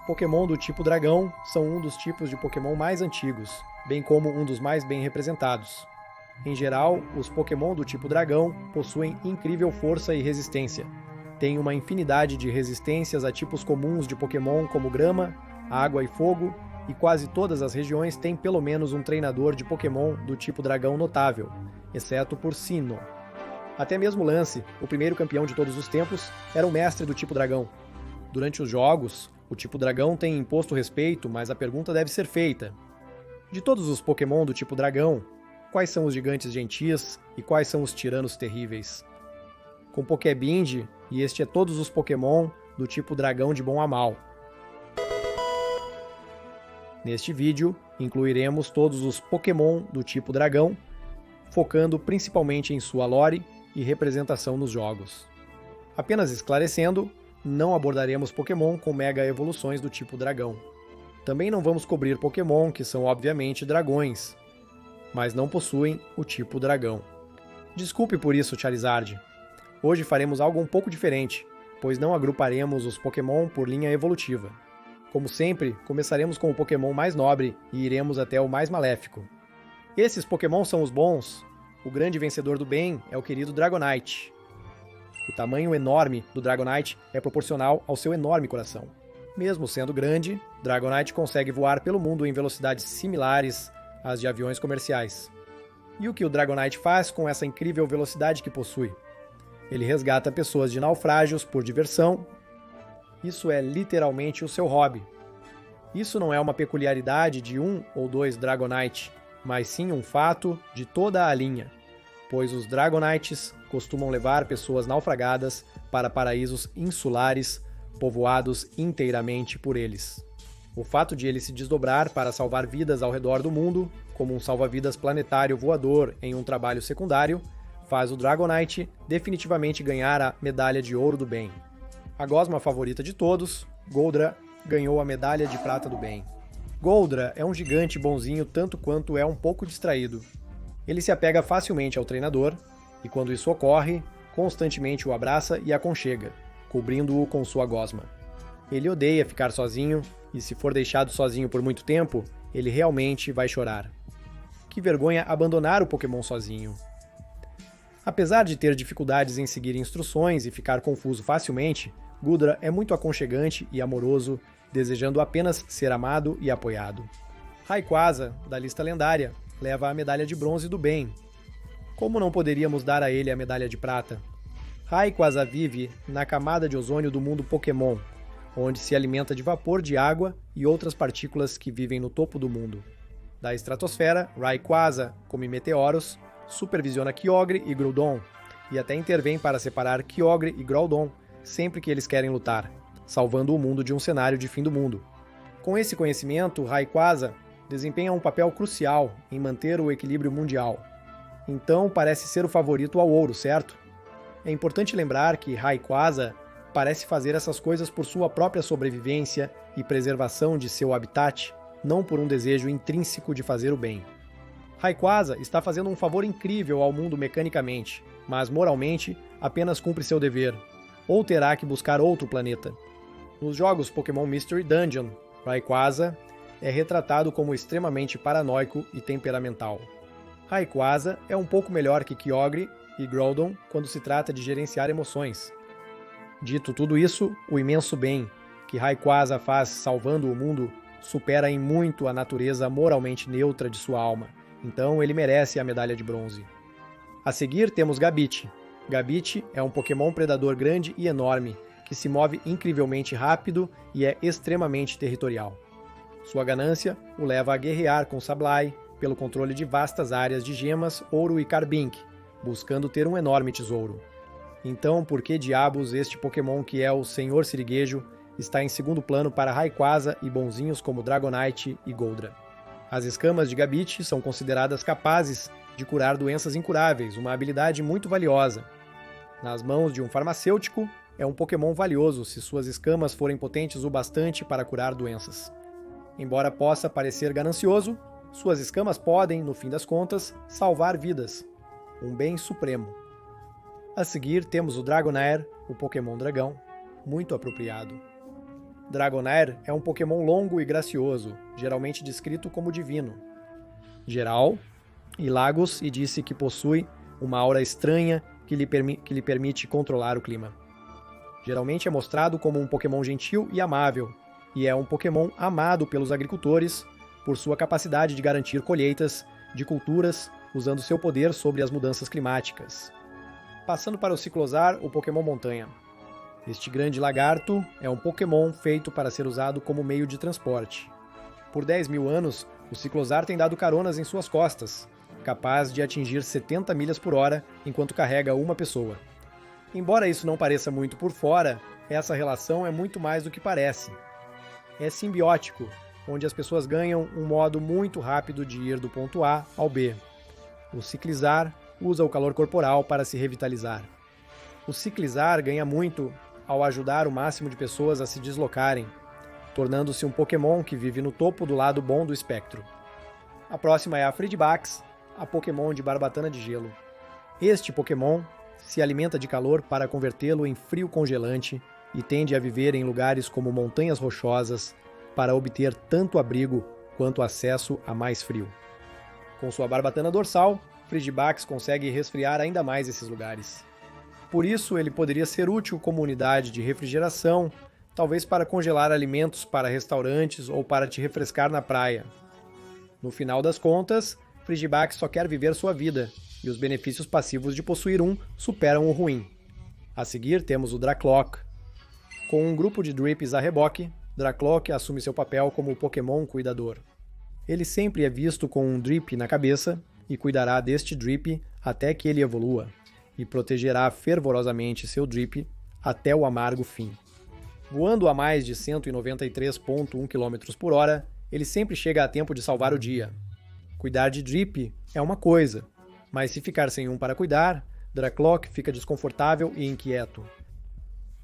Pokémon do tipo dragão são um dos tipos de Pokémon mais antigos, bem como um dos mais bem representados. Em geral, os Pokémon do tipo dragão possuem incrível força e resistência. Têm uma infinidade de resistências a tipos comuns de Pokémon como grama, água e fogo, e quase todas as regiões têm pelo menos um treinador de Pokémon do tipo dragão notável, exceto por Sinnoh. Até mesmo Lance, o primeiro campeão de todos os tempos, era um mestre do tipo dragão. Durante os jogos, o tipo dragão tem imposto respeito, mas a pergunta deve ser feita. De todos os Pokémon do tipo dragão, quais são os gigantes gentis e quais são os tiranos terríveis? Com Pokébind, e este é todos os Pokémon do tipo dragão de bom a mal. Neste vídeo, incluiremos todos os Pokémon do tipo dragão, focando principalmente em sua lore e representação nos jogos. Apenas esclarecendo, não abordaremos Pokémon com mega evoluções do tipo dragão. Também não vamos cobrir Pokémon que são obviamente dragões, mas não possuem o tipo dragão. Desculpe por isso, Charizard. Hoje faremos algo um pouco diferente, pois não agruparemos os Pokémon por linha evolutiva. Como sempre, começaremos com o Pokémon mais nobre e iremos até o mais maléfico. Esses Pokémon são os bons. O grande vencedor do bem é o querido Dragonite. O tamanho enorme do Dragonite é proporcional ao seu enorme coração. Mesmo sendo grande, Dragonite consegue voar pelo mundo em velocidades similares às de aviões comerciais. E o que o Dragonite faz com essa incrível velocidade que possui? Ele resgata pessoas de naufrágios por diversão. Isso é literalmente o seu hobby. Isso não é uma peculiaridade de um ou dois Dragonite, mas sim um fato de toda a linha, pois os Dragonites costumam levar pessoas naufragadas para paraísos insulares, povoados inteiramente por eles. O fato de ele se desdobrar para salvar vidas ao redor do mundo, como um salva-vidas planetário voador em um trabalho secundário, faz o Dragonite definitivamente ganhar a Medalha de Ouro do Bem. A gosma favorita de todos, Goldra, ganhou a Medalha de Prata do Bem. Goldra é um gigante bonzinho tanto quanto é um pouco distraído. Ele se apega facilmente ao treinador, e quando isso ocorre, constantemente o abraça e aconchega, cobrindo-o com sua gosma. Ele odeia ficar sozinho, e se for deixado sozinho por muito tempo, ele realmente vai chorar. Que vergonha abandonar o Pokémon sozinho. Apesar de ter dificuldades em seguir instruções e ficar confuso facilmente, Goldra é muito aconchegante e amoroso, desejando apenas ser amado e apoiado. Rayquaza, da lista lendária, leva a Medalha de Bronze do Bem. Como não poderíamos dar a ele a Medalha de Prata? Rayquaza vive na camada de ozônio do mundo Pokémon, onde se alimenta de vapor de água e outras partículas que vivem no topo do mundo. Da estratosfera, Rayquaza come meteoros, supervisiona Kyogre e Groudon, e até intervém para separar Kyogre e Groudon sempre que eles querem lutar, salvando o mundo de um cenário de fim do mundo. Com esse conhecimento, Rayquaza desempenha um papel crucial em manter o equilíbrio mundial. Então parece ser o favorito ao ouro, certo? É importante lembrar que Rayquaza parece fazer essas coisas por sua própria sobrevivência e preservação de seu habitat, não por um desejo intrínseco de fazer o bem. Rayquaza está fazendo um favor incrível ao mundo mecanicamente, mas moralmente apenas cumpre seu dever, ou terá que buscar outro planeta. Nos jogos Pokémon Mystery Dungeon, Rayquaza é retratado como extremamente paranoico e temperamental. Rayquaza é um pouco melhor que Kyogre e Groudon quando se trata de gerenciar emoções. Dito tudo isso, o imenso bem que Rayquaza faz salvando o mundo supera em muito a natureza moralmente neutra de sua alma, então ele merece a Medalha de Bronze. A seguir temos Gabite. Gabite é um Pokémon predador grande e enorme, que se move incrivelmente rápido e é extremamente territorial. Sua ganância o leva a guerrear com Sableye pelo controle de vastas áreas de gemas, ouro e carbink, buscando ter um enorme tesouro. Então, por que diabos este Pokémon que é o Senhor Siriguejo está em segundo plano para Rayquaza e bonzinhos como Dragonite e Goldra? As escamas de Gabite são consideradas capazes de curar doenças incuráveis, uma habilidade muito valiosa. Nas mãos de um farmacêutico, é um Pokémon valioso se suas escamas forem potentes o bastante para curar doenças. Embora possa parecer ganancioso, suas escamas podem, no fim das contas, salvar vidas. Um bem supremo. A seguir temos o Dragonair, o Pokémon dragão, muito apropriado. Dragonair é um Pokémon longo e gracioso, geralmente descrito como divino. Geral e Lagos e disse que possui uma aura estranha que lhe permite controlar o clima. Geralmente é mostrado como um Pokémon gentil e amável, e é um Pokémon amado pelos agricultores por sua capacidade de garantir colheitas de culturas usando seu poder sobre as mudanças climáticas. Passando para o Ciclozar, o Pokémon Montanha. Este grande lagarto é um Pokémon feito para ser usado como meio de transporte. Por 10 mil anos, o Ciclozar tem dado caronas em suas costas, capaz de atingir 70 milhas por hora enquanto carrega uma pessoa. Embora isso não pareça muito por fora, essa relação é muito mais do que parece. É simbiótico, onde as pessoas ganham um modo muito rápido de ir do ponto A ao B. O Ciclizar usa o calor corporal para se revitalizar. O Ciclizar ganha muito ao ajudar o máximo de pessoas a se deslocarem, tornando-se um Pokémon que vive no topo do lado bom do espectro. A próxima é a Frigibax, a Pokémon de Barbatana de Gelo. Este Pokémon se alimenta de calor para convertê-lo em frio congelante e tende a viver em lugares como montanhas rochosas para obter tanto abrigo quanto acesso a mais frio. Com sua barbatana dorsal, Frigibax consegue resfriar ainda mais esses lugares. Por isso, ele poderia ser útil como unidade de refrigeração, talvez para congelar alimentos para restaurantes ou para te refrescar na praia. No final das contas, Frigibax só quer viver sua vida, e os benefícios passivos de possuir um superam o ruim. A seguir temos o Dracloak. Com um grupo de Drips a reboque, Dracloak assume seu papel como o Pokémon cuidador. Ele sempre é visto com um Drip na cabeça e cuidará deste Drip até que ele evolua, e protegerá fervorosamente seu Drip até o amargo fim. Voando a mais de 193,1 km por hora, ele sempre chega a tempo de salvar o dia. Cuidar de Drip é uma coisa, mas se ficar sem um para cuidar, Dracloak fica desconfortável e inquieto.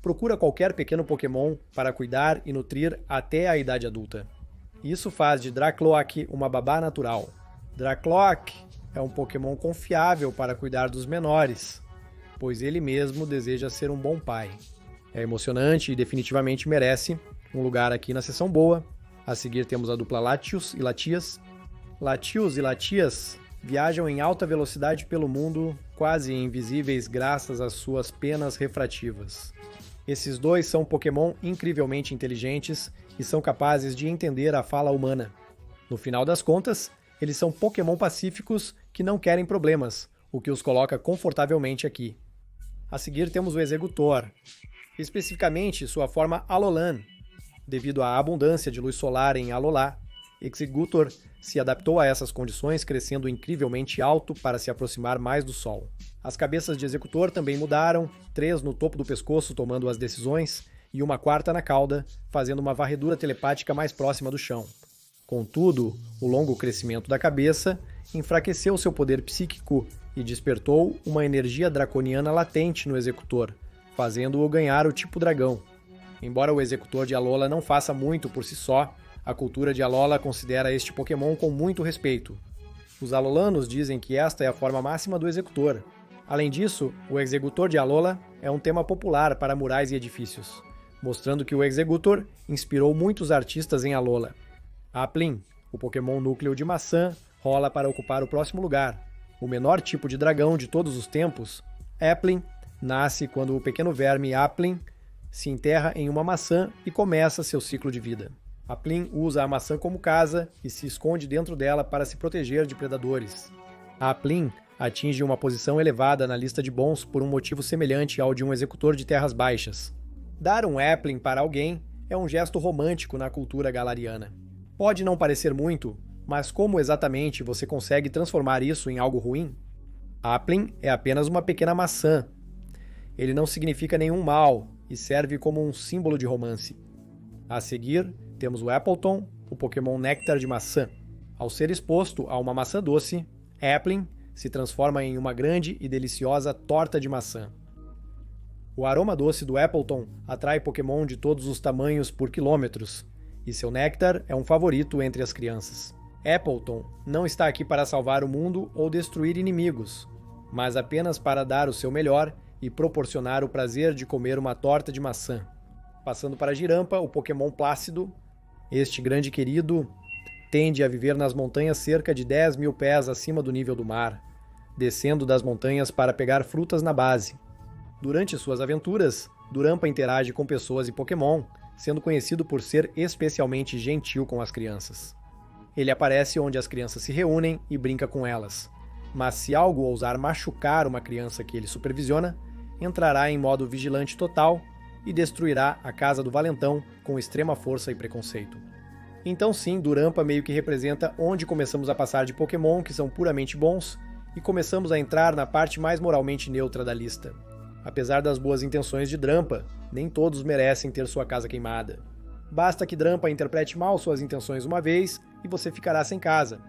Procura qualquer pequeno Pokémon para cuidar e nutrir até a idade adulta. Isso faz de Dracloak uma babá natural. Dracloak é um Pokémon confiável para cuidar dos menores, pois ele mesmo deseja ser um bom pai. É emocionante e definitivamente merece um lugar aqui na seção boa. A seguir temos a dupla Latios e Latias. Latios e Latias viajam em alta velocidade pelo mundo, quase invisíveis graças às suas penas refrativas. Esses dois são Pokémon incrivelmente inteligentes e são capazes de entender a fala humana. No final das contas, eles são Pokémon pacíficos que não querem problemas, o que os coloca confortavelmente aqui. A seguir temos o Exeggutor, especificamente sua forma Alolan. Devido à abundância de luz solar em Alola, Exeggutor se adaptou a essas condições, crescendo incrivelmente alto para se aproximar mais do Sol. As cabeças de Exeggutor também mudaram, 3 no topo do pescoço tomando as decisões, e uma quarta na cauda, fazendo uma varredura telepática mais próxima do chão. Contudo, o longo crescimento da cabeça enfraqueceu seu poder psíquico e despertou uma energia draconiana latente no Exeggutor, fazendo-o ganhar o tipo dragão. Embora o Exeggutor de Alola não faça muito por si só, a cultura de Alola considera este Pokémon com muito respeito. Os alolanos dizem que esta é a forma máxima do Exeggutor. Além disso, o Exeggutor de Alola é um tema popular para murais e edifícios, mostrando que o Exeggutor inspirou muitos artistas em Alola. Applin, o Pokémon núcleo de maçã, rola para ocupar o próximo lugar. O menor tipo de dragão de todos os tempos, Applin, nasce quando o pequeno verme Applin se enterra em uma maçã e começa seu ciclo de vida. Applin usa a maçã como casa e se esconde dentro dela para se proteger de predadores. Applin atinge uma posição elevada na lista de bons por um motivo semelhante ao de um executor de terras baixas. Dar um Applin para alguém é um gesto romântico na cultura galariana. Pode não parecer muito, mas como exatamente você consegue transformar isso em algo ruim? Applin é apenas uma pequena maçã. Ele não significa nenhum mal e serve como um símbolo de romance. A seguir, temos o Appleton, o Pokémon Néctar de maçã. Ao ser exposto a uma maçã doce, Applin se transforma em uma grande e deliciosa torta de maçã. O aroma doce do Appleton atrai Pokémon de todos os tamanhos por quilômetros, e seu néctar é um favorito entre as crianças. Appleton não está aqui para salvar o mundo ou destruir inimigos, mas apenas para dar o seu melhor e proporcionar o prazer de comer uma torta de maçã. Passando para Girampa, o Pokémon Plácido. Este grande querido tende a viver nas montanhas cerca de 10 mil pés acima do nível do mar, descendo das montanhas para pegar frutas na base. Durante suas aventuras, Durampa interage com pessoas e Pokémon, sendo conhecido por ser especialmente gentil com as crianças. Ele aparece onde as crianças se reúnem e brinca com elas, mas se algo ousar machucar uma criança que ele supervisiona, entrará em modo vigilante total e destruirá a casa do valentão com extrema força e preconceito. Então sim, Durampa meio que representa onde começamos a passar de Pokémon que são puramente bons e começamos a entrar na parte mais moralmente neutra da lista. Apesar das boas intenções de Drampa, nem todos merecem ter sua casa queimada. Basta que Drampa interprete mal suas intenções uma vez e você ficará sem casa.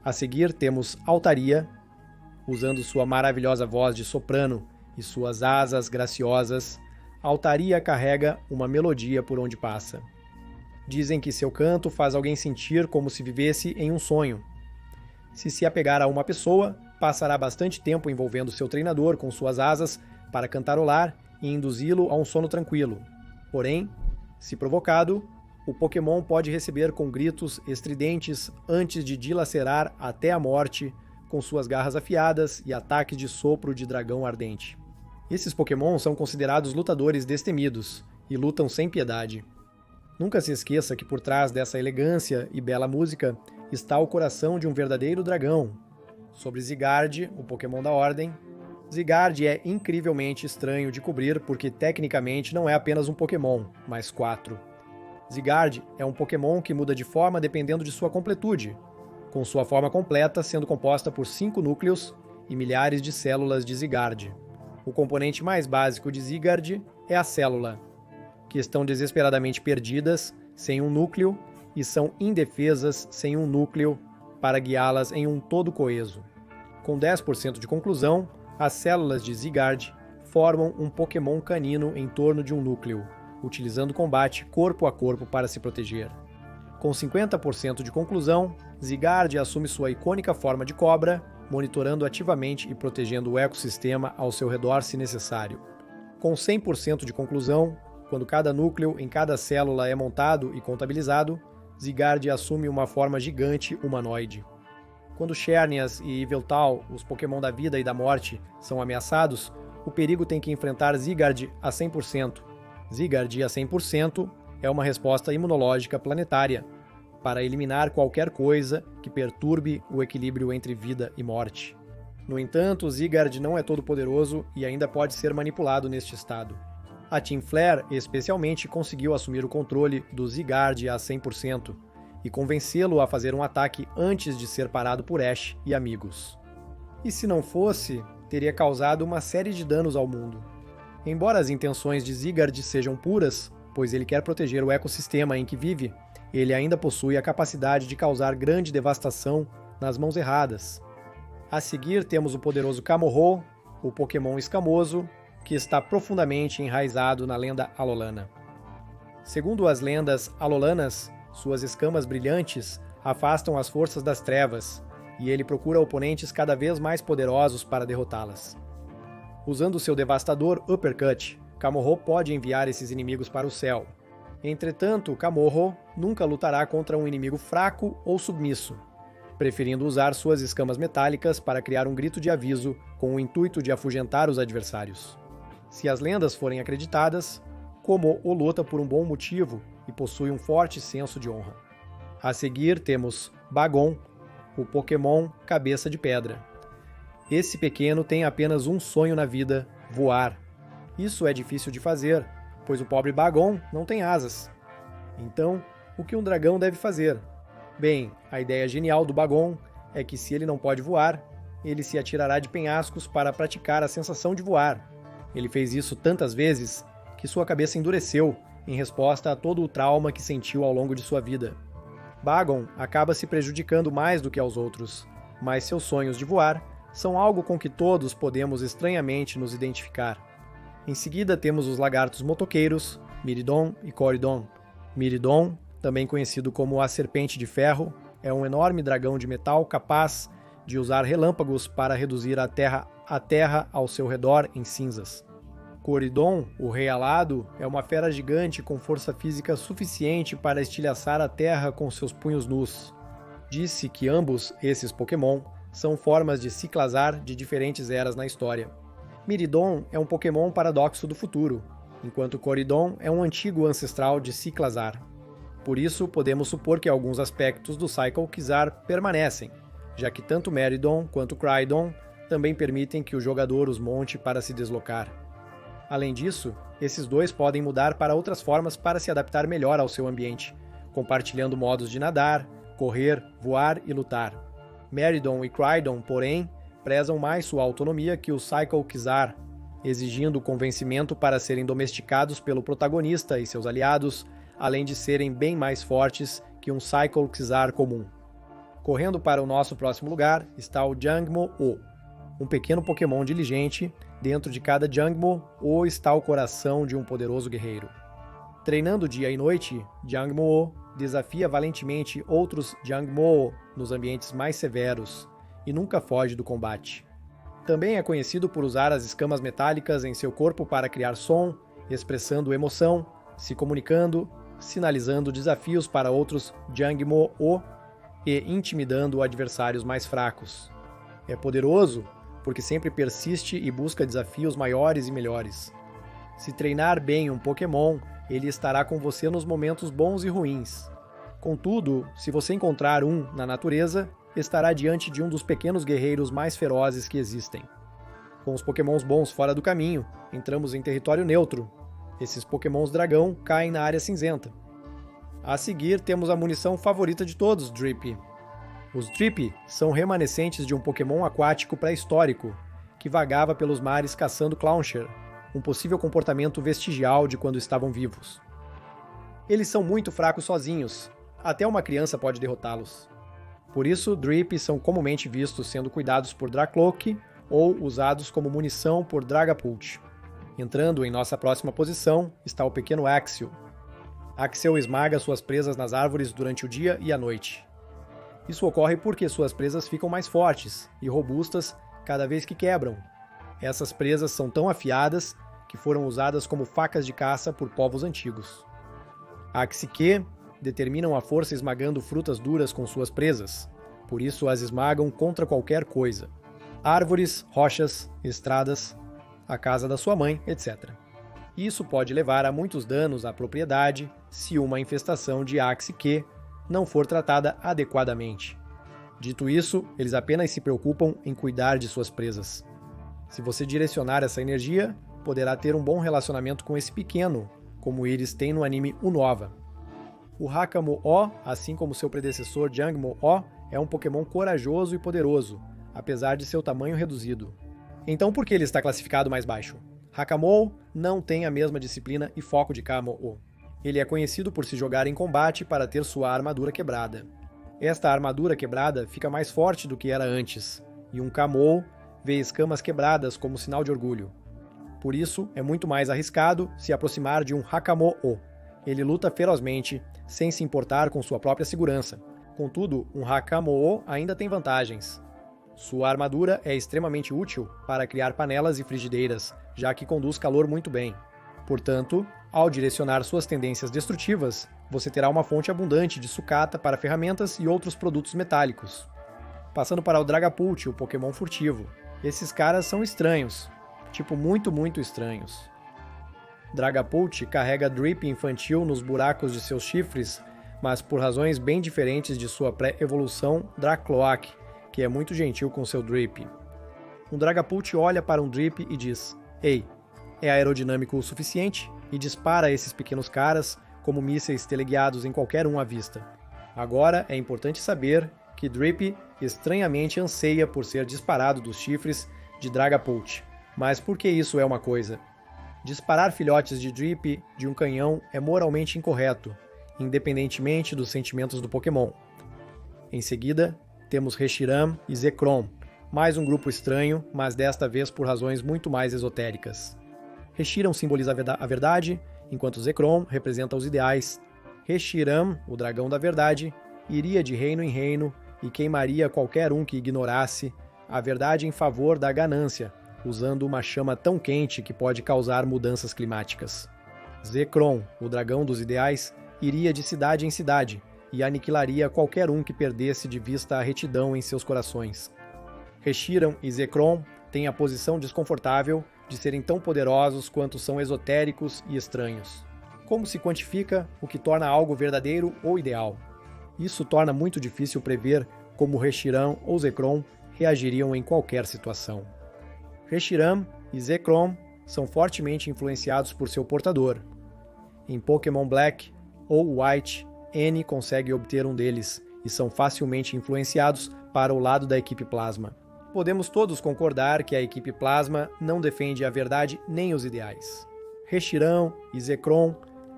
A seguir temos Altaria, usando sua maravilhosa voz de soprano e suas asas graciosas, Altaria carrega uma melodia por onde passa. Dizem que seu canto faz alguém sentir como se vivesse em um sonho. Se apegar a uma pessoa, passará bastante tempo envolvendo seu treinador com suas asas para cantarolar e induzi-lo a um sono tranquilo. Porém, se provocado, o Pokémon pode receber com gritos estridentes antes de dilacerar até a morte com suas garras afiadas e ataques de sopro de dragão ardente. Esses Pokémon são considerados lutadores destemidos e lutam sem piedade. Nunca se esqueça que por trás dessa elegância e bela música está o coração de um verdadeiro dragão. Sobre Zygarde, o Pokémon da Ordem, Zygarde é incrivelmente estranho de cobrir porque tecnicamente não é apenas um Pokémon, mas 4. Zygarde é um Pokémon que muda de forma dependendo de sua completude, com sua forma completa sendo composta por 5 núcleos e milhares de células de Zygarde. O componente mais básico de Zygarde é a célula, que estão desesperadamente perdidas sem um núcleo e são indefesas sem um núcleo para guiá-las em um todo coeso. Com 10% de conclusão, as células de Zygarde formam um Pokémon canino em torno de um núcleo, utilizando combate corpo a corpo para se proteger. Com 50% de conclusão, Zygarde assume sua icônica forma de cobra, monitorando ativamente e protegendo o ecossistema ao seu redor se necessário. Com 100% de conclusão, quando cada núcleo em cada célula é montado e contabilizado, Zygarde assume uma forma gigante humanoide. Quando Xerneas e Yveltal, os Pokémon da vida e da morte, são ameaçados, o perigo tem que enfrentar Zygarde a 100%. Zygarde a 100% é uma resposta imunológica planetária para eliminar qualquer coisa que perturbe o equilíbrio entre vida e morte. No entanto, Zygarde não é todo poderoso e ainda pode ser manipulado neste estado. A Team Flare, especialmente, conseguiu assumir o controle do Zygarde a 100% e convencê-lo a fazer um ataque antes de ser parado por Ash e amigos. E se não fosse, teria causado uma série de danos ao mundo. Embora as intenções de Zygarde sejam puras, pois ele quer proteger o ecossistema em que vive, ele ainda possui a capacidade de causar grande devastação nas mãos erradas. A seguir temos o poderoso Camorro, o Pokémon escamoso, que está profundamente enraizado na lenda Alolana. Segundo as lendas alolanas, suas escamas brilhantes afastam as forças das trevas, e ele procura oponentes cada vez mais poderosos para derrotá-las. Usando seu devastador Uppercut, Camorro pode enviar esses inimigos para o céu. Entretanto, Camorro nunca lutará contra um inimigo fraco ou submisso, preferindo usar suas escamas metálicas para criar um grito de aviso com o intuito de afugentar os adversários. Se as lendas forem acreditadas, Kommo-o luta por um bom motivo e possui um forte senso de honra. A seguir temos Bagon, o Pokémon Cabeça de Pedra. Esse pequeno tem apenas um sonho na vida: voar. Isso é difícil de fazer, pois o pobre Bagon não tem asas. Então, o que um dragão deve fazer? Bem, a ideia genial do Bagon é que se ele não pode voar, ele se atirará de penhascos para praticar a sensação de voar. Ele fez isso tantas vezes que sua cabeça endureceu em resposta a todo o trauma que sentiu ao longo de sua vida. Bagon acaba se prejudicando mais do que aos outros, mas seus sonhos de voar são algo com que todos podemos estranhamente nos identificar. Em seguida temos os lagartos motoqueiros, Miridon e Coridon. Miridon, também conhecido como a Serpente de Ferro, é um enorme dragão de metal capaz de usar relâmpagos para reduzir a terra ao seu redor em cinzas. Coridon, o Rei Alado, é uma fera gigante com força física suficiente para estilhaçar a terra com seus punhos nus. Disse que ambos esses Pokémon são formas de Cyclazar de diferentes eras na história. Miridon é um Pokémon paradoxo do futuro, enquanto Coridon é um antigo ancestral de Cyclazar. Por isso, podemos supor que alguns aspectos do Cyclezar permanecem, já que tanto Meridon quanto Crydon também permitem que o jogador os monte para se deslocar. Além disso, esses dois podem mudar para outras formas para se adaptar melhor ao seu ambiente, compartilhando modos de nadar, correr, voar e lutar. Meridon e Crydon, porém, prezam mais sua autonomia que o Cyclezar, exigindo convencimento para serem domesticados pelo protagonista e seus aliados, além de serem bem mais fortes que um Cyclezar comum. Correndo para o nosso próximo lugar está o Jangmo-o, um pequeno Pokémon diligente. Dentro de cada Jangmo-o está o coração de um poderoso guerreiro. Treinando dia e noite, Jangmo-o desafia valentemente outros Jangmo-o nos ambientes mais severos e nunca foge do combate. Também é conhecido por usar as escamas metálicas em seu corpo para criar som, expressando emoção, se comunicando, sinalizando desafios para outros Jangmo-o e intimidando adversários mais fracos. É poderoso porque sempre persiste e busca desafios maiores e melhores. Se treinar bem um Pokémon, ele estará com você nos momentos bons e ruins. Contudo, se você encontrar um na natureza, estará diante de um dos pequenos guerreiros mais ferozes que existem. Com os Pokémons bons fora do caminho, entramos em território neutro. Esses Pokémons dragão caem na área cinzenta. A seguir temos a munição favorita de todos, Drippy. Os Drippy são remanescentes de um Pokémon aquático pré-histórico, que vagava pelos mares caçando Clauncher, um possível comportamento vestigial de quando estavam vivos. Eles são muito fracos sozinhos, até uma criança pode derrotá-los. Por isso, Drippy são comumente vistos sendo cuidados por Dracloak ou usados como munição por Dragapult. Entrando em nossa próxima posição está o pequeno Axew. Axew esmaga suas presas nas árvores durante o dia e a noite. Isso ocorre porque suas presas ficam mais fortes e robustas cada vez que quebram. Essas presas são tão afiadas que foram usadas como facas de caça por povos antigos. Axique determinam a força esmagando frutas duras com suas presas, por isso as esmagam contra qualquer coisa. Árvores, rochas, estradas, a casa da sua mãe, etc. Isso pode levar a muitos danos à propriedade se uma infestação de Axique não for tratada adequadamente. Dito isso, eles apenas se preocupam em cuidar de suas presas. Se você direcionar essa energia, poderá ter um bom relacionamento com esse pequeno, como eles têm no anime Unova. O Hakamo-o, assim como seu predecessor Jangmo-o, é um Pokémon corajoso e poderoso, apesar de seu tamanho reduzido. Então por que ele está classificado mais baixo? Hakamo não tem a mesma disciplina e foco de Kamo-o. Ele é conhecido por se jogar em combate para ter sua armadura quebrada. Esta armadura quebrada fica mais forte do que era antes, e um Kamo vê escamas quebradas como sinal de orgulho. Por isso, é muito mais arriscado se aproximar de um Hakamo-o. Ele luta ferozmente, sem se importar com sua própria segurança. Contudo, um Hakamo-o ainda tem vantagens. Sua armadura é extremamente útil para criar panelas e frigideiras, já que conduz calor muito bem. Portanto, ao direcionar suas tendências destrutivas, você terá uma fonte abundante de sucata para ferramentas e outros produtos metálicos. Passando para o Dragapult, o Pokémon furtivo. Esses caras são estranhos, tipo muito estranhos. Dragapult carrega Drippy infantil nos buracos de seus chifres, mas por razões bem diferentes de sua pré-evolução Dracloak, que é muito gentil com seu Drippy. Um Dragapult olha para um Drippy e diz: "Ei, é aerodinâmico o suficiente?" e dispara esses pequenos caras como mísseis teleguiados em qualquer um à vista. Agora é importante saber que Drippy estranhamente anseia por ser disparado dos chifres de Dragapult. Mas por que isso é uma coisa? Disparar filhotes de Drippy de um canhão é moralmente incorreto, independentemente dos sentimentos do Pokémon. Em seguida, temos Reshiram e Zekrom, mais um grupo estranho, mas desta vez por razões muito mais esotéricas. Reshiram simboliza a verdade, enquanto Zekrom representa os ideais. Reshiram, o dragão da verdade, iria de reino em reino e queimaria qualquer um que ignorasse a verdade em favor da ganância, usando uma chama tão quente que pode causar mudanças climáticas. Zekrom, o dragão dos ideais, iria de cidade em cidade e aniquilaria qualquer um que perdesse de vista a retidão em seus corações. Reshiram e Zekrom têm a posição desconfortável de serem tão poderosos quanto são esotéricos e estranhos. Como se quantifica o que torna algo verdadeiro ou ideal? Isso torna muito difícil prever como Reshiram ou Zekrom reagiriam em qualquer situação. Reshiram e Zekrom são fortemente influenciados por seu portador. Em Pokémon Black ou White, N consegue obter um deles e são facilmente influenciados para o lado da equipe Plasma. Podemos todos concordar que a equipe Plasma não defende a verdade nem os ideais. Reshiram e Zekrom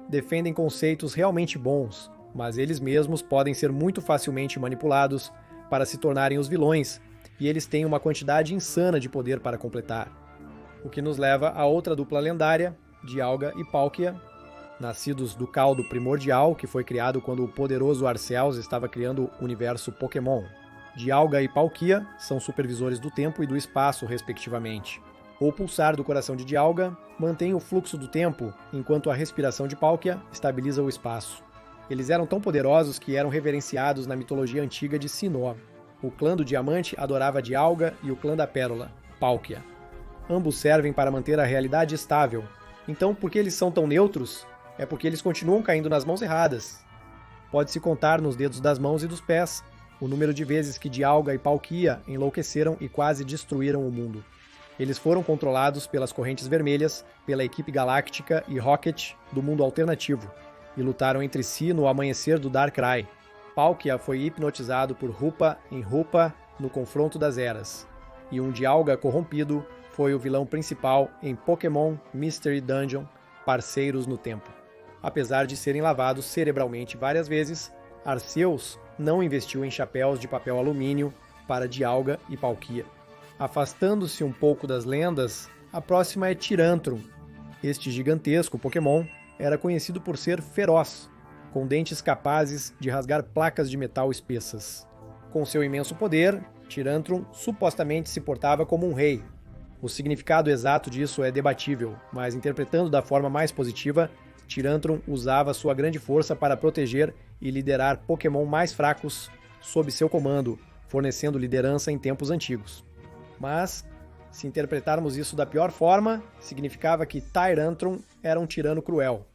defendem conceitos realmente bons, mas eles mesmos podem ser muito facilmente manipulados para se tornarem os vilões, e eles têm uma quantidade insana de poder para completar. O que nos leva a outra dupla lendária, Dialga e Palkia, nascidos do caldo primordial que foi criado quando o poderoso Arceus estava criando o universo Pokémon. Dialga e Palkia são supervisores do tempo e do espaço, respectivamente. O pulsar do coração de Dialga mantém o fluxo do tempo, enquanto a respiração de Palkia estabiliza o espaço. Eles eram tão poderosos que eram reverenciados na mitologia antiga de Sinnoh. O clã do Diamante adorava Dialga e o clã da Pérola, Palkia. Ambos servem para manter a realidade estável. Então, por que eles são tão neutros? É porque eles continuam caindo nas mãos erradas. Pode-se contar nos dedos das mãos e dos pés o número de vezes que Dialga e Palkia enlouqueceram e quase destruíram o mundo. Eles foram controlados pelas Correntes Vermelhas, pela equipe Galáctica e Rocket do mundo alternativo, e lutaram entre si no amanhecer do Darkrai. Palkia foi hipnotizado por Hoopa em Hoopa no confronto das eras, e um Dialga corrompido foi o vilão principal em Pokémon Mystery Dungeon, Parceiros no Tempo. Apesar de serem lavados cerebralmente várias vezes, Arceus não investiu em chapéus de papel alumínio para Dialga e Palkia. Afastando-se um pouco das lendas, a próxima é Tyrantrum. Este gigantesco Pokémon era conhecido por ser feroz, com dentes capazes de rasgar placas de metal espessas. Com seu imenso poder, Tyrantrum supostamente se portava como um rei. O significado exato disso é debatível, mas interpretando da forma mais positiva, Tyrantrum usava sua grande força para proteger e liderar Pokémon mais fracos sob seu comando, fornecendo liderança em tempos antigos. Mas, se interpretarmos isso da pior forma, significava que Tyrantrum era um tirano cruel,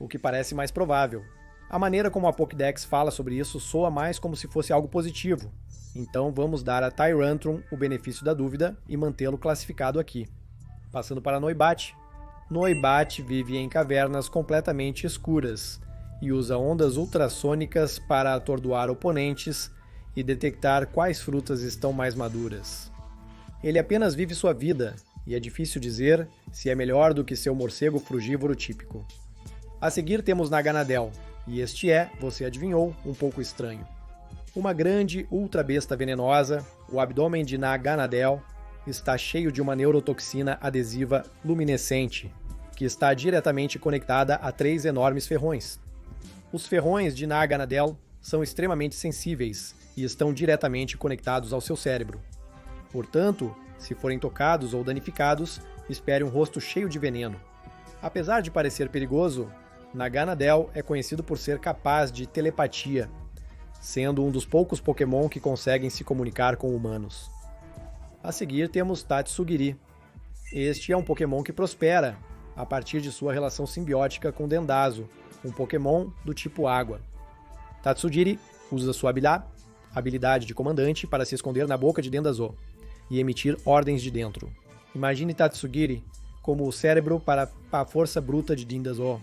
o que parece mais provável. A maneira como a Pokédex fala sobre isso soa mais como se fosse algo positivo, então vamos dar a Tyrantrum o benefício da dúvida e mantê-lo classificado aqui. Passando para Noibat. Noibat vive em cavernas completamente escuras e usa ondas ultrassônicas para atordoar oponentes e detectar quais frutas estão mais maduras. Ele apenas vive sua vida, e é difícil dizer se é melhor do que seu morcego frugívoro típico. A seguir temos Naganadel, e este é, você adivinhou, um pouco estranho. Uma grande ultra-besta venenosa, o abdômen de Naganadel está cheio de uma neurotoxina adesiva luminescente, que está diretamente conectada a 3 enormes ferrões. Os ferrões de Naganadel são extremamente sensíveis e estão diretamente conectados ao seu cérebro. Portanto, se forem tocados ou danificados, espere um rosto cheio de veneno. Apesar de parecer perigoso, Naganadel é conhecido por ser capaz de telepatia, sendo um dos poucos Pokémon que conseguem se comunicar com humanos. A seguir temos Tatsugiri. Este é um Pokémon que prospera a partir de sua relação simbiótica com Dendazo, um Pokémon do tipo água. Tatsugiri usa sua habilidade de comandante para se esconder na boca de Dendazo e emitir ordens de dentro. Imagine Tatsugiri como o cérebro para a força bruta de Dendazo.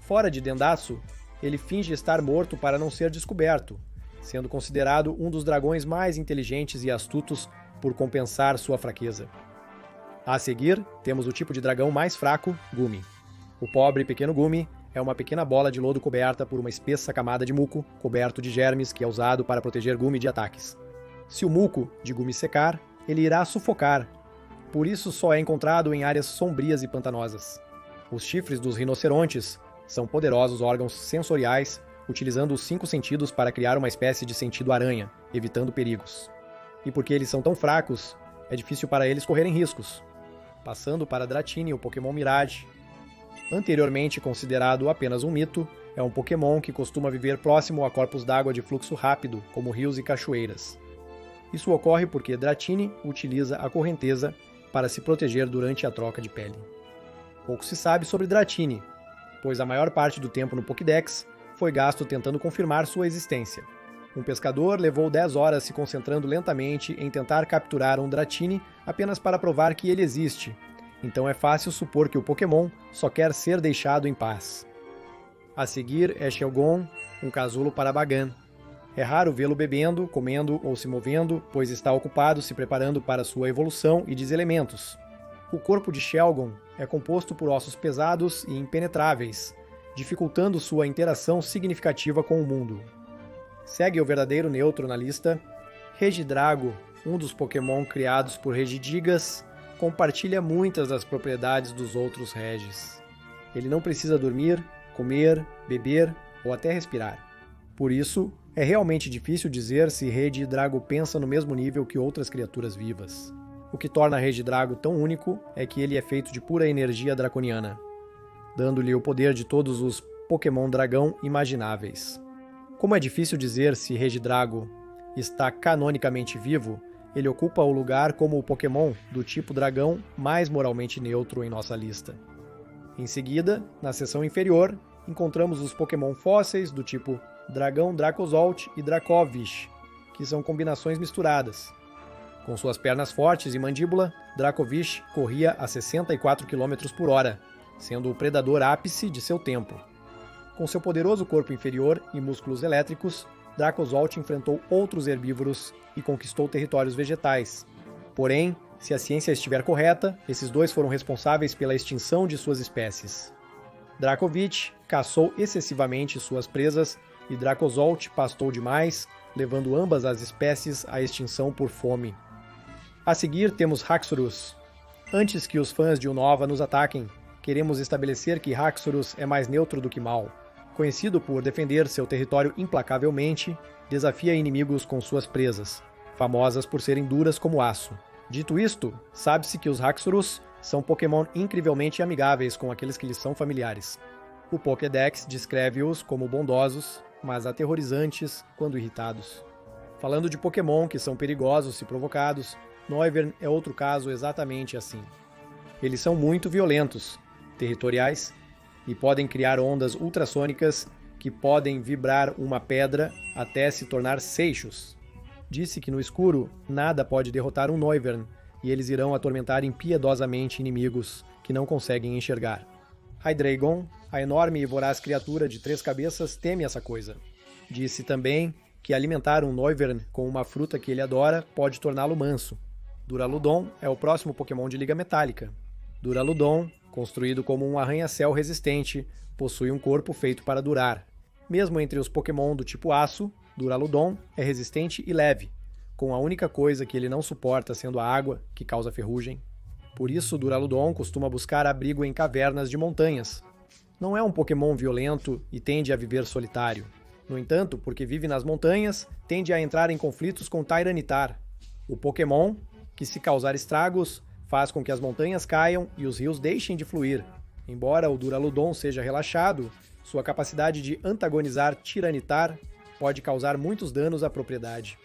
Fora de Dendaço, ele finge estar morto para não ser descoberto, sendo considerado um dos dragões mais inteligentes e astutos por compensar sua fraqueza. A seguir, temos o tipo de dragão mais fraco, Gumi. O pobre pequeno Gumi é uma pequena bola de lodo coberta por uma espessa camada de muco, coberto de germes, que é usado para proteger Gumi de ataques. Se o muco de Gumi secar, ele irá sufocar, por isso só é encontrado em áreas sombrias e pantanosas. Os chifres dos rinocerontes são poderosos órgãos sensoriais, utilizando os 5 sentidos para criar uma espécie de sentido aranha, evitando perigos. E porque eles são tão fracos, é difícil para eles correrem riscos. passando para Dratini, o Pokémon Mirage. Anteriormente considerado apenas um mito, é um Pokémon que costuma viver próximo a corpos d'água de fluxo rápido, como rios e cachoeiras. Isso ocorre porque Dratini utiliza a correnteza para se proteger durante a troca de pele. Pouco se sabe sobre Dratini, pois a maior parte do tempo no Pokédex foi gasto tentando confirmar sua existência. Um pescador levou 10 horas se concentrando lentamente em tentar capturar um Dratini apenas para provar que ele existe, então é fácil supor que o Pokémon só quer ser deixado em paz. A seguir é Shelgon, um casulo para Bagan. É raro vê-lo bebendo, comendo ou se movendo, pois está ocupado se preparando para sua evolução e deselementos. O corpo de Shelgon é composto por ossos pesados e impenetráveis, dificultando sua interação significativa com o mundo. Segue o verdadeiro neutro na lista. Regidrago, um dos Pokémon criados por Regigigas, compartilha muitas das propriedades dos outros Regis. Ele não precisa dormir, comer, beber ou até respirar. Por isso, é realmente difícil dizer se Regidrago pensa no mesmo nível que outras criaturas vivas. O que torna Regidrago tão único é que ele é feito de pura energia draconiana, dando-lhe o poder de todos os Pokémon dragão imagináveis. Como é difícil dizer se Regidrago está canonicamente vivo, ele ocupa o lugar como o Pokémon do tipo dragão mais moralmente neutro em nossa lista. Em seguida, na seção inferior, encontramos os Pokémon fósseis do tipo Dragão Dracozolt e Dracovish, que são combinações misturadas. Com suas pernas fortes e mandíbula, Dracovish corria a 64 km por hora, sendo o predador ápice de seu tempo. Com seu poderoso corpo inferior e músculos elétricos, Dracozolt enfrentou outros herbívoros e conquistou territórios vegetais. Porém, se a ciência estiver correta, esses dois foram responsáveis pela extinção de suas espécies. Dracovish caçou excessivamente suas presas e Dracozolt pastou demais, levando ambas as espécies à extinção por fome. A seguir temos Haxorus. Antes que os fãs de Unova nos ataquem, queremos estabelecer que Haxorus é mais neutro do que mal. Conhecido por defender seu território implacavelmente, desafia inimigos com suas presas, famosas por serem duras como aço. Dito isto, sabe-se que os Haxorus são Pokémon incrivelmente amigáveis com aqueles que lhes são familiares. O Pokédex descreve-os como bondosos, mas aterrorizantes quando irritados. Falando de Pokémon que são perigosos se provocados, Noivern é outro caso exatamente assim. Eles são muito violentos, territoriais, e podem criar ondas ultrassônicas que podem vibrar uma pedra até se tornar seixos. Disse que no escuro nada pode derrotar um Noivern, e eles irão atormentar impiedosamente inimigos que não conseguem enxergar. Hydreigon, a enorme e voraz criatura de 3 cabeças, teme essa coisa. Disse também que alimentar um Noivern com uma fruta que ele adora pode torná-lo manso. Duraludon é o próximo Pokémon de Liga Metálica. Duraludon, construído como um arranha-céu resistente, possui um corpo feito para durar. Mesmo entre os Pokémon do tipo Aço, Duraludon é resistente e leve, com a única coisa que ele não suporta sendo a água, que causa ferrugem. Por isso, Duraludon costuma buscar abrigo em cavernas de montanhas. Não é um Pokémon violento e tende a viver solitário. No entanto, porque vive nas montanhas, tende a entrar em conflitos com Tyranitar, o Pokémon que, se causar estragos, faz com que as montanhas caiam e os rios deixem de fluir. Embora o Duraludon seja relaxado, sua capacidade de antagonizar Tyranitar pode causar muitos danos à propriedade.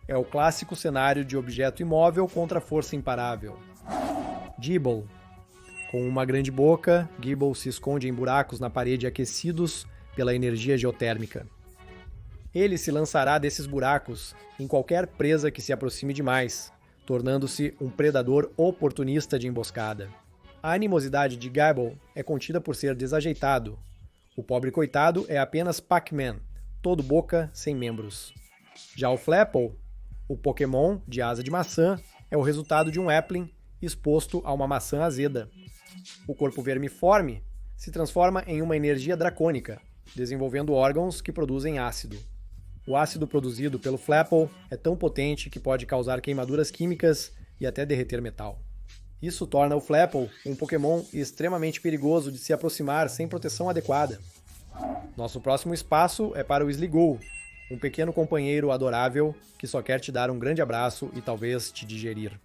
É o clássico cenário de objeto imóvel contra força imparável. Gible. Com uma grande boca, Gible se esconde em buracos na parede aquecidos pela energia geotérmica. Ele se lançará desses buracos em qualquer presa que se aproxime demais, tornando-se um predador oportunista de emboscada. A animosidade de Gible é contida por ser desajeitado. O pobre coitado é apenas Pac-Man, todo boca sem membros. Já o Flapple, o Pokémon de asa de maçã, é o resultado de um Applin exposto a uma maçã azeda. O corpo vermiforme se transforma em uma energia dracônica, desenvolvendo órgãos que produzem ácido. O ácido produzido pelo Flapple é tão potente que pode causar queimaduras químicas e até derreter metal. Isso torna o Flapple um Pokémon extremamente perigoso de se aproximar sem proteção adequada. Nosso próximo espaço é para o Sliggoo, um pequeno companheiro adorável que só quer te dar um grande abraço e talvez te digerir.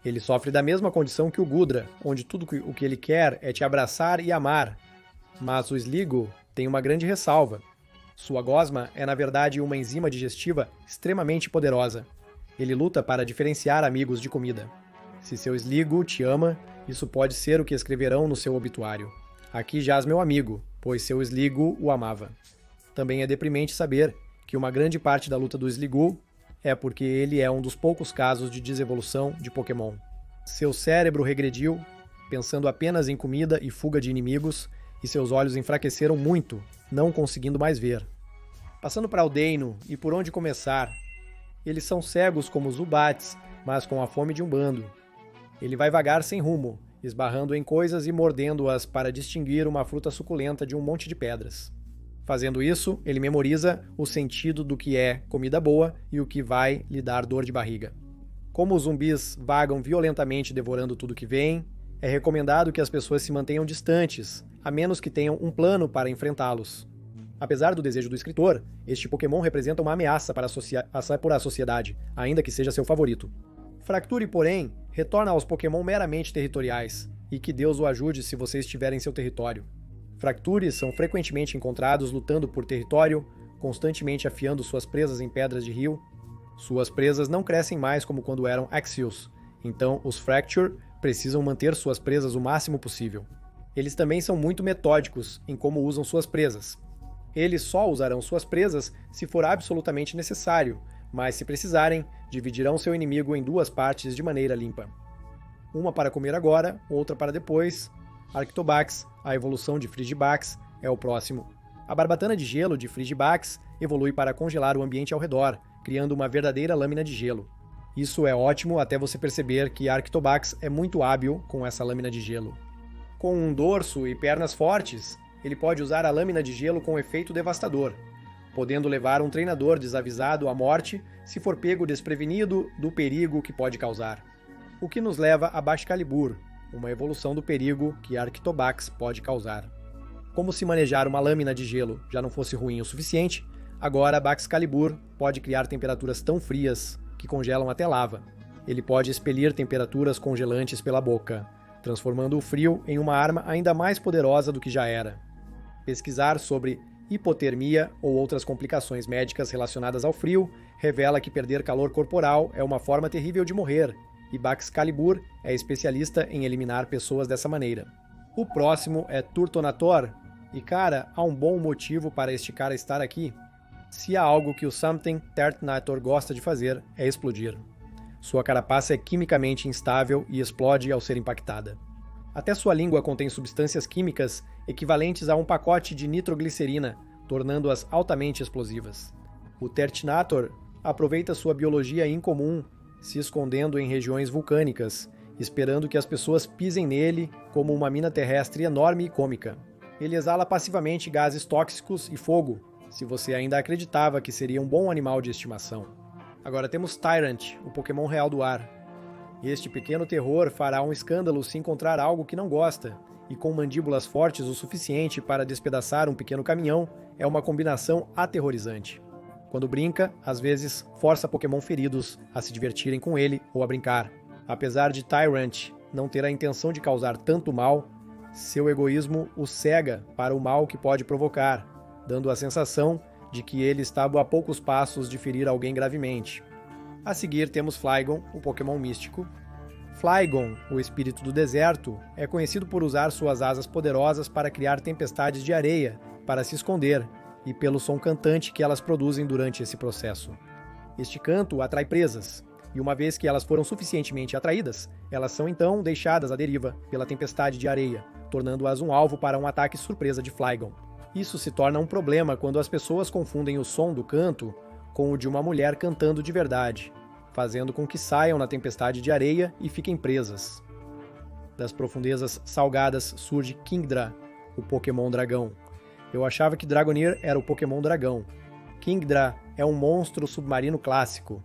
Ele sofre da mesma condição que o Gudra, onde tudo o que ele quer é te abraçar e amar. Mas o Sligo tem uma grande ressalva. Sua gosma é na verdade uma enzima digestiva extremamente poderosa. Ele luta para diferenciar amigos de comida. Se seu Sligo te ama, isso pode ser o que escreverão no seu obituário. Aqui jaz meu amigo, pois seu Sligo o amava. Também é deprimente saber que uma grande parte da luta do Sligo é porque ele é um dos poucos casos de desevolução de Pokémon. Seu cérebro regrediu, pensando apenas em comida e fuga de inimigos, e seus olhos enfraqueceram muito, não conseguindo mais ver. Passando para Aldeino e por onde começar, eles são cegos como Zubats, mas com a fome de um bando. Ele vai vagar sem rumo, esbarrando em coisas e mordendo-as para distinguir uma fruta suculenta de um monte de pedras. Fazendo isso, ele memoriza o sentido do que é comida boa e o que vai lhe dar dor de barriga. Como os zumbis vagam violentamente devorando tudo que vem, é recomendado que as pessoas se mantenham distantes, a menos que tenham um plano para enfrentá-los. Apesar do desejo do escritor, este Pokémon representa uma ameaça para a sociedade, ainda que seja seu favorito. Fracture, porém, retorna aos Pokémon meramente territoriais, e que Deus o ajude se você estiver em seu território. Fractures são frequentemente encontrados lutando por território, constantemente afiando suas presas em pedras de rio. Suas presas não crescem mais como quando eram Axios, então os Fracture precisam manter suas presas o máximo possível. Eles também são muito metódicos em como usam suas presas. Eles só usarão suas presas se for absolutamente necessário, mas se precisarem, dividirão seu inimigo em duas partes de maneira limpa. Uma para comer agora, outra para depois. Arctobax, a evolução de Frigibax, é o próximo. A barbatana de gelo de Frigibax evolui para congelar o ambiente ao redor, criando uma verdadeira lâmina de gelo. Isso é ótimo até você perceber que Arctobax é muito hábil com essa lâmina de gelo. Com um dorso e pernas fortes, ele pode usar a lâmina de gelo com efeito devastador, podendo levar um treinador desavisado à morte se for pego desprevenido do perigo que pode causar. O que nos leva a Baxcalibur, uma evolução do perigo que Arctobax pode causar. Como se manejar uma lâmina de gelo já não fosse ruim o suficiente, agora Baxcalibur pode criar temperaturas tão frias que congelam até lava. Ele pode expelir temperaturas congelantes pela boca, transformando o frio em uma arma ainda mais poderosa do que já era. Pesquisar sobre hipotermia ou outras complicações médicas relacionadas ao frio revela que perder calor corporal é uma forma terrível de morrer, e Baxcalibur é especialista em eliminar pessoas dessa maneira. O próximo é Turtonator, e cara, há um bom motivo para este cara estar aqui. Se há algo que o Something Turtonator gosta de fazer, é explodir. Sua carapaça é quimicamente instável e explode ao ser impactada. Até sua língua contém substâncias químicas equivalentes a um pacote de nitroglicerina, tornando-as altamente explosivas. O Turtonator aproveita sua biologia incomum, se escondendo em regiões vulcânicas, esperando que as pessoas pisem nele como uma mina terrestre enorme e cômica. Ele exala passivamente gases tóxicos e fogo, se você ainda acreditava que seria um bom animal de estimação. Agora temos Tyrant, o Pokémon real do ar. Este pequeno terror fará um escândalo se encontrar algo que não gosta, e com mandíbulas fortes o suficiente para despedaçar um pequeno caminhão, é uma combinação aterrorizante. Quando brinca, às vezes força Pokémon feridos a se divertirem com ele ou a brincar. Apesar de Tyrant não ter a intenção de causar tanto mal, seu egoísmo o cega para o mal que pode provocar, dando a sensação de que ele estava a poucos passos de ferir alguém gravemente. A seguir temos Flygon, o Pokémon místico. Flygon, o espírito do deserto, é conhecido por usar suas asas poderosas para criar tempestades de areia para se esconder, e pelo som cantante que elas produzem durante esse processo. Este canto atrai presas, e uma vez que elas foram suficientemente atraídas, elas são então deixadas à deriva pela tempestade de areia, tornando-as um alvo para um ataque surpresa de Flygon. Isso se torna um problema quando as pessoas confundem o som do canto com o de uma mulher cantando de verdade, fazendo com que saiam na tempestade de areia e fiquem presas. Das profundezas salgadas surge Kingdra, o Pokémon dragão. Eu achava que Dragoneer era o Pokémon dragão. Kingdra é um monstro submarino clássico.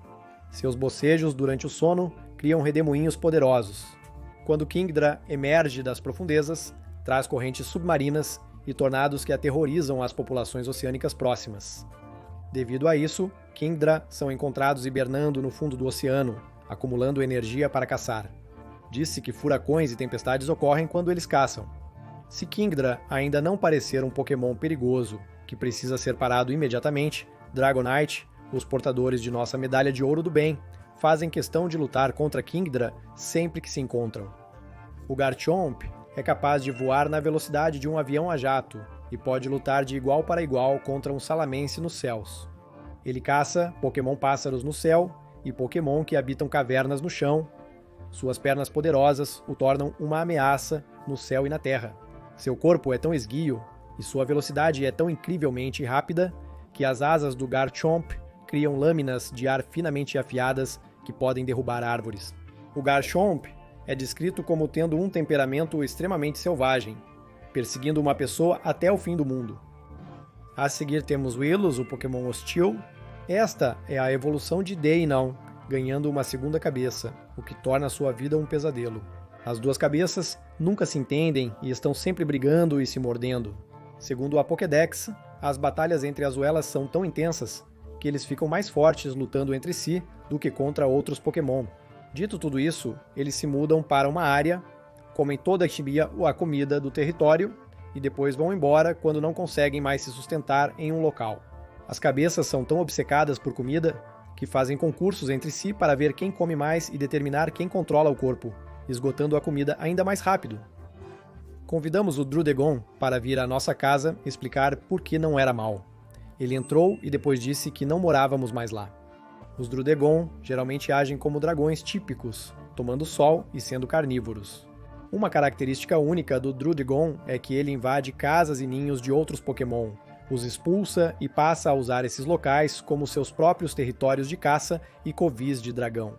Seus bocejos durante o sono criam redemoinhos poderosos. Quando Kingdra emerge das profundezas, traz correntes submarinas e tornados que aterrorizam as populações oceânicas próximas. Devido a isso, Kingdra são encontrados hibernando no fundo do oceano, acumulando energia para caçar. Disse que furacões e tempestades ocorrem quando eles caçam. Se Kingdra ainda não parecer um Pokémon perigoso que precisa ser parado imediatamente, Dragonite, os portadores de nossa medalha de ouro do bem, fazem questão de lutar contra Kingdra sempre que se encontram. O Garchomp é capaz de voar na velocidade de um avião a jato e pode lutar de igual para igual contra um Salamence nos céus. Ele caça Pokémon pássaros no céu e Pokémon que habitam cavernas no chão. Suas pernas poderosas o tornam uma ameaça no céu e na terra. Seu corpo é tão esguio e sua velocidade é tão incrivelmente rápida que as asas do Garchomp criam lâminas de ar finamente afiadas que podem derrubar árvores. O Garchomp é descrito como tendo um temperamento extremamente selvagem, perseguindo uma pessoa até o fim do mundo. A seguir temos Willows, o Pokémon hostil. Esta é a evolução de Deinon, ganhando uma segunda cabeça, o que torna sua vida um pesadelo. As duas cabeças nunca se entendem e estão sempre brigando e se mordendo. Segundo a Pokédex, as batalhas entre as Uelas são tão intensas que eles ficam mais fortes lutando entre si do que contra outros Pokémon. Dito tudo isso, eles se mudam para uma área, comem toda a comida do território e depois vão embora quando não conseguem mais se sustentar em um local. As cabeças são tão obcecadas por comida que fazem concursos entre si para ver quem come mais e determinar quem controla o corpo, esgotando a comida ainda mais rápido. Convidamos o Druddigon para vir à nossa casa explicar por que não era mal. Ele entrou e depois disse que não morávamos mais lá. Os Druddigon geralmente agem como dragões típicos, tomando sol e sendo carnívoros. Uma característica única do Druddigon é que ele invade casas e ninhos de outros Pokémon, os expulsa e passa a usar esses locais como seus próprios territórios de caça e covis de dragão.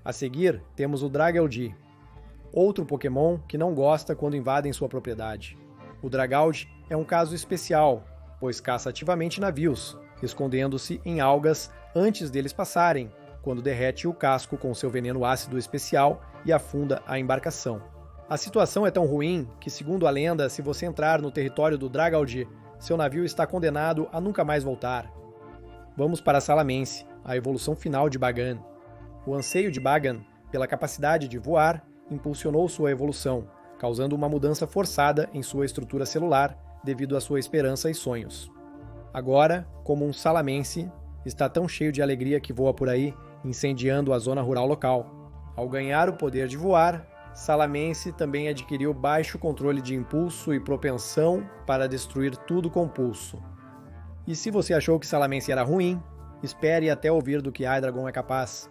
A seguir, temos o Dragalge, outro Pokémon que não gosta quando invadem sua propriedade. O Dragalge é um caso especial, pois caça ativamente navios, escondendo-se em algas antes deles passarem, quando derrete o casco com seu veneno ácido especial e afunda a embarcação. A situação é tão ruim que, segundo a lenda, se você entrar no território do Dragalge, seu navio está condenado a nunca mais voltar. Vamos para Salamence, a evolução final de Bagan. O anseio de Bagan pela capacidade de voar impulsionou sua evolução, causando uma mudança forçada em sua estrutura celular devido à sua esperança e sonhos. Agora, como um Salamence, está tão cheio de alegria que voa por aí, incendiando a zona rural local. Ao ganhar o poder de voar, Salamence também adquiriu baixo controle de impulso e propensão para destruir tudo com pulso. E se você achou que Salamence era ruim, espere até ouvir do que Hydreigon é capaz.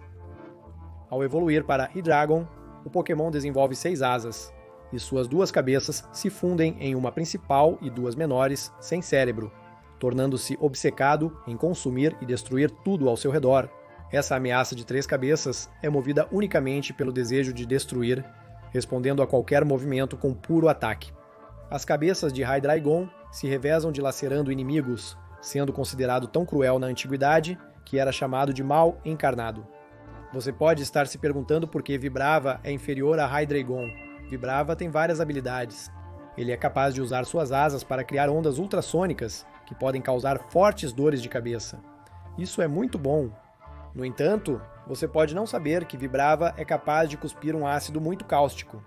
Ao evoluir para Hydreigon, o Pokémon desenvolve 6 asas, e suas 2 cabeças se fundem em uma principal e 2 menores, sem cérebro, tornando-se obcecado em consumir e destruir tudo ao seu redor. Essa ameaça de 3 cabeças é movida unicamente pelo desejo de destruir, respondendo a qualquer movimento com puro ataque. As cabeças de Hydreigon se revezam dilacerando inimigos, sendo considerado tão cruel na antiguidade que era chamado de mal encarnado. Você pode estar se perguntando por que Vibrava é inferior a Hydreigon. Vibrava tem várias habilidades. Ele é capaz de usar suas asas para criar ondas ultrassônicas que podem causar fortes dores de cabeça. Isso é muito bom. No entanto, você pode não saber que Vibrava é capaz de cuspir um ácido muito cáustico.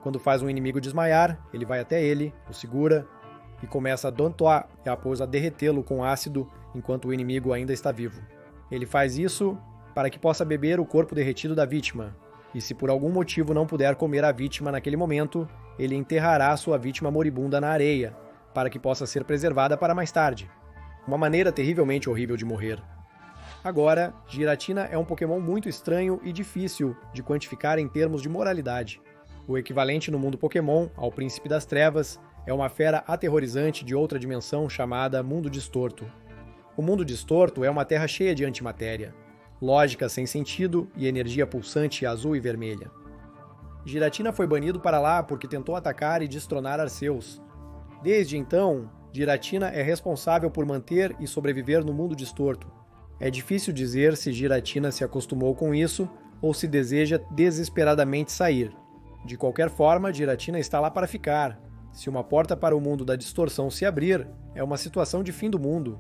Quando faz um inimigo desmaiar, ele vai até ele, o segura e começa a dontoar e após a derretê-lo com ácido enquanto o inimigo ainda está vivo. Ele faz isso para que possa beber o corpo derretido da vítima, e se por algum motivo não puder comer a vítima naquele momento, ele enterrará sua vítima moribunda na areia, para que possa ser preservada para mais tarde. Uma maneira terrivelmente horrível de morrer. Agora, Giratina é um Pokémon muito estranho e difícil de quantificar em termos de moralidade. O equivalente no mundo Pokémon ao Príncipe das Trevas é uma fera aterrorizante de outra dimensão chamada Mundo Distorto. O Mundo Distorto é uma terra cheia de antimatéria, lógica sem sentido e energia pulsante azul e vermelha. Giratina foi banido para lá porque tentou atacar e destronar Arceus. Desde então, Giratina é responsável por manter e sobreviver no Mundo Distorto. É difícil dizer se Giratina se acostumou com isso ou se deseja desesperadamente sair. De qualquer forma, Giratina está lá para ficar. Se uma porta para o mundo da distorção se abrir, é uma situação de fim do mundo.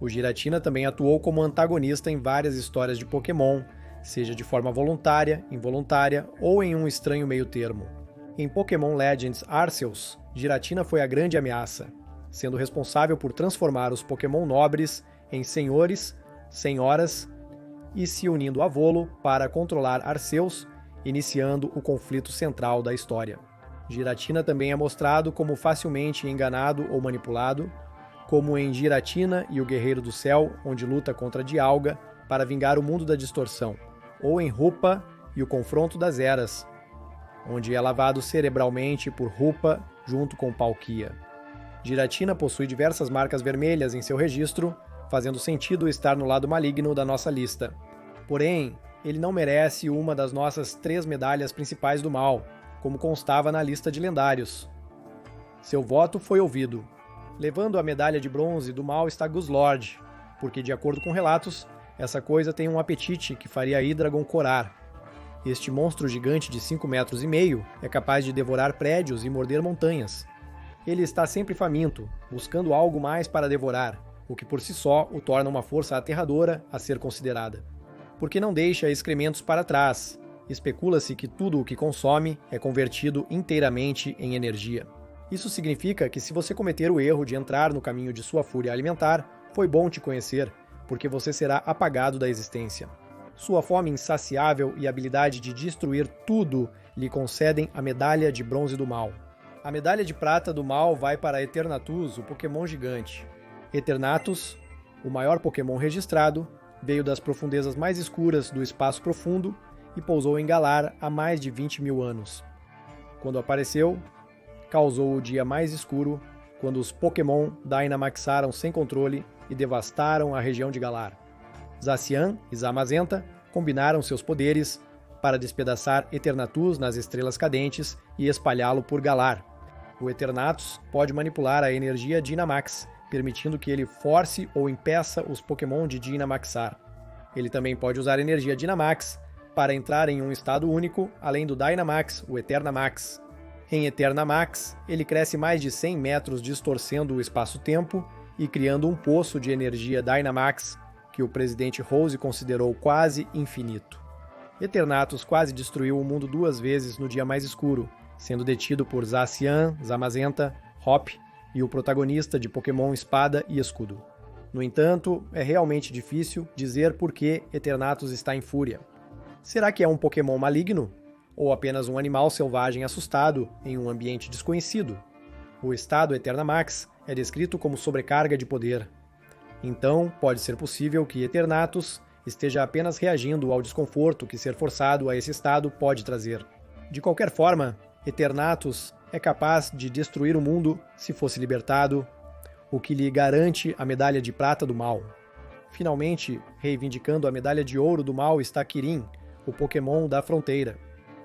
O Giratina também atuou como antagonista em várias histórias de Pokémon, seja de forma voluntária, involuntária ou em um estranho meio termo. Em Pokémon Legends Arceus, Giratina foi a grande ameaça, sendo responsável por transformar os Pokémon nobres em senhores, senhoras e se unindo a Volo para controlar Arceus, iniciando o conflito central da história. Giratina também é mostrado como facilmente enganado ou manipulado, como em Giratina e o Guerreiro do Céu, onde luta contra Dialga para vingar o mundo da distorção, ou em Hoopa e o Confronto das Eras, onde é lavado cerebralmente por Hoopa junto com Palkia. Giratina possui diversas marcas vermelhas em seu registro, fazendo sentido estar no lado maligno da nossa lista. Porém, ele não merece uma das nossas 3 medalhas principais do mal, como constava na lista de lendários. Seu voto foi ouvido. Levando a medalha de bronze do mal está Guzzlord, porque, de acordo com relatos, essa coisa tem um apetite que faria Hydreigon corar. Este monstro gigante de 5,5 metros é capaz de devorar prédios e morder montanhas. Ele está sempre faminto, buscando algo mais para devorar, o que por si só o torna uma força aterradora a ser considerada. Porque não deixa excrementos para trás. Especula-se que tudo o que consome é convertido inteiramente em energia. Isso significa que se você cometer o erro de entrar no caminho de sua fúria alimentar, foi bom te conhecer, porque você será apagado da existência. Sua fome insaciável e habilidade de destruir tudo lhe concedem a medalha de bronze do mal. A medalha de prata do mal vai para Eternatus, o Pokémon gigante. Eternatus, o maior Pokémon registrado, veio das profundezas mais escuras do espaço profundo e pousou em Galar há mais de 20.000 anos. Quando apareceu, causou o dia mais escuro, quando os Pokémon Dynamaxaram sem controle e devastaram a região de Galar. Zacian e Zamazenta combinaram seus poderes para despedaçar Eternatus nas estrelas cadentes e espalhá-lo por Galar. O Eternatus pode manipular a energia Dynamax, permitindo que ele force ou impeça os Pokémon de Dynamaxar. Ele também pode usar energia Dynamax para entrar em um estado único, além do Dynamax, o Eternamax. Em Eternamax, ele cresce mais de 100 metros, distorcendo o espaço-tempo e criando um poço de energia Dynamax que o presidente Rose considerou quase infinito. Eternatus quase destruiu o mundo 2 vezes no dia mais escuro, sendo detido por Zacian, Zamazenta, Hop e o protagonista de Pokémon Espada e Escudo. No entanto, é realmente difícil dizer por que Eternatus está em fúria. Será que é um Pokémon maligno? Ou apenas um animal selvagem assustado em um ambiente desconhecido? O estado Eternamax é descrito como sobrecarga de poder. Então, pode ser possível que Eternatus esteja apenas reagindo ao desconforto que ser forçado a esse estado pode trazer. De qualquer forma, Eternatus é capaz de destruir o mundo se fosse libertado, o que lhe garante a medalha de prata do mal. Finalmente, reivindicando a medalha de ouro do mal está Kirin, o Pokémon da fronteira.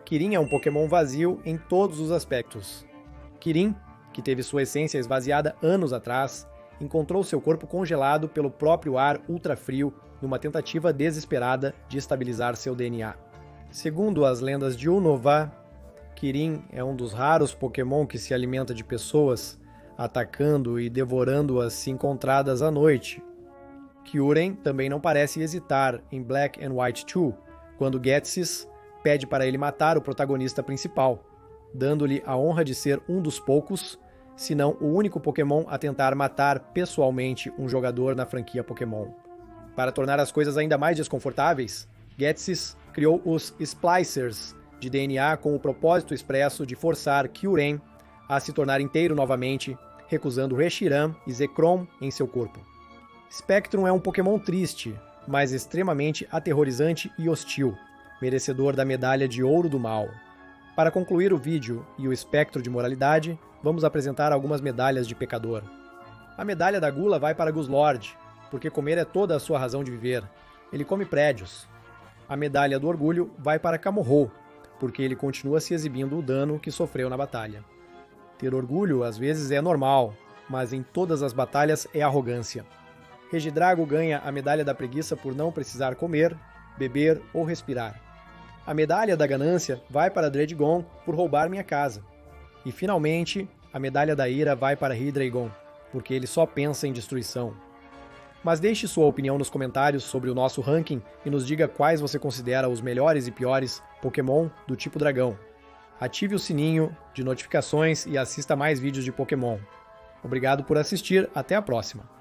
Kirin é um Pokémon vazio em todos os aspectos. Kirin, que teve sua essência esvaziada anos atrás, encontrou seu corpo congelado pelo próprio ar ultrafrio numa tentativa desesperada de estabilizar seu DNA. Segundo as lendas de Unova, Kirin é um dos raros Pokémon que se alimenta de pessoas, atacando e devorando-as se encontradas à noite. Kyurem também não parece hesitar em Black and White 2, quando Ghetsis pede para ele matar o protagonista principal, dando-lhe a honra de ser um dos poucos, se não o único Pokémon a tentar matar pessoalmente um jogador na franquia Pokémon. Para tornar as coisas ainda mais desconfortáveis, Ghetsis criou os Splicers de DNA com o propósito expresso de forçar Kyurem a se tornar inteiro novamente, recusando Reshiram e Zekrom em seu corpo. Spectrum é um Pokémon triste, mas extremamente aterrorizante e hostil, merecedor da medalha de ouro do mal. Para concluir o vídeo e o espectro de moralidade, vamos apresentar algumas medalhas de pecador. A medalha da gula vai para Guzzlord, porque comer é toda a sua razão de viver. Ele come prédios. A medalha do orgulho vai para Camorro, porque ele continua se exibindo o dano que sofreu na batalha. Ter orgulho às vezes é normal, mas em todas as batalhas é arrogância. Regidrago ganha a medalha da preguiça por não precisar comer, beber ou respirar. A medalha da ganância vai para Dreadgon por roubar minha casa. E finalmente, a medalha da ira vai para Hydreigon, porque ele só pensa em destruição. Mas deixe sua opinião nos comentários sobre o nosso ranking e nos diga quais você considera os melhores e piores Pokémon do tipo dragão. Ative o sininho de notificações e assista mais vídeos de Pokémon. Obrigado por assistir, até a próxima!